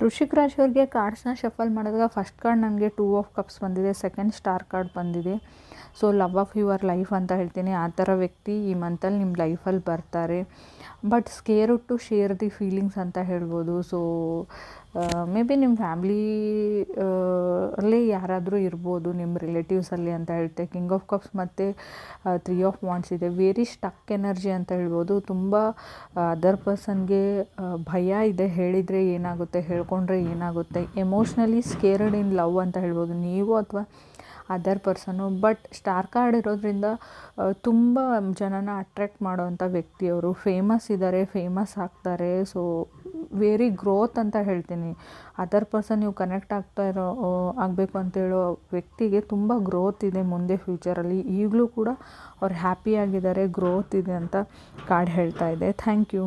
ವೃಶ್ಚಿಕ ರಾಶಿಯವ್ರಿಗೆ ಕಾರ್ಡ್ಸ್ನ shuffle ಮಾಡಿದಾಗ first card ನನಗೆ 2 of cups ಬಂದಿದೆ, ಸೆಕೆಂಡ್ ಸ್ಟಾರ್ ಕಾರ್ಡ್ ಬಂದಿದೆ. So love of your life ಅಂತ ಹೇಳ್ತೀನಿ. ಆ ಥರ ವ್ಯಕ್ತಿ ಈ ಮಂತಲ್ಲಿ ನಿಮ್ಮ ಲೈಫಲ್ಲಿ ಬರ್ತಾರೆ. But scare to share the feelings ಅಂತ ಹೇಳ್ಬೋದು. ಸೊ ಮೇ ಬಿ ನಿಮ್ಮ ಫ್ಯಾಮ್ಲಿ ಅಲ್ಲೇ ಯಾರಾದರೂ ಇರ್ಬೋದು, ನಿಮ್ಮ ರಿಲೇಟಿವ್ಸಲ್ಲಿ ಅಂತ ಹೇಳ್ತೆ. ಕಿಂಗ್ ಆಫ್ ಕಪ್ಸ್ ಮತ್ತು 3 ಆಫ್ ವಾಂಡ್ಸ್ ಇದೆ. ವೆರಿ ಸ್ಟಕ್ ಎನರ್ಜಿ ಅಂತ ಹೇಳ್ಬೋದು. ತುಂಬ ಅದರ್ ಪರ್ಸನ್ಗೆ ಭಯ ಇದೆ, ಹೇಳಿದರೆ ಏನಾಗುತ್ತೆ, ಹೇಳ್ಕೊಂಡ್ರೆ ಏನಾಗುತ್ತೆ. ಎಮೋಷ್ನಲಿ ಸ್ಕೇರ್ಡ್ ಇನ್ ಲವ್ ಅಂತ ಹೇಳ್ಬೋದು, ನೀವು ಅಥವಾ other person. But star card ಇರೋದ್ರಿಂದ ತುಂಬ ಜನನ ಅಟ್ರ್ಯಾಕ್ಟ್ ಮಾಡೋವಂಥ ವ್ಯಕ್ತಿಯವರು. ಫೇಮಸ್ ಇದ್ದಾರೆ, ಫೇಮಸ್ ಆಗ್ತಾರೆ. ಸೊ ವೆರಿ ಗ್ರೋತ್ ಅಂತ ಹೇಳ್ತೀನಿ. ಅದರ್ ಪರ್ಸನ್ ನೀವು ಕನೆಕ್ಟ್ ಆಗಬೇಕು ಅಂತೇಳೋ ವ್ಯಕ್ತಿಗೆ ತುಂಬ ಗ್ರೋತ್ ಇದೆ ಮುಂದೆ ಫ್ಯೂಚರಲ್ಲಿ. ಈಗಲೂ ಕೂಡ ಅವ್ರು ಹ್ಯಾಪಿಯಾಗಿದ್ದಾರೆ, ಗ್ರೋತ್ ಇದೆ ಅಂತ ಕಾರ್ಡ್ ಹೇಳ್ತಾ ಇದೆ. Thank you.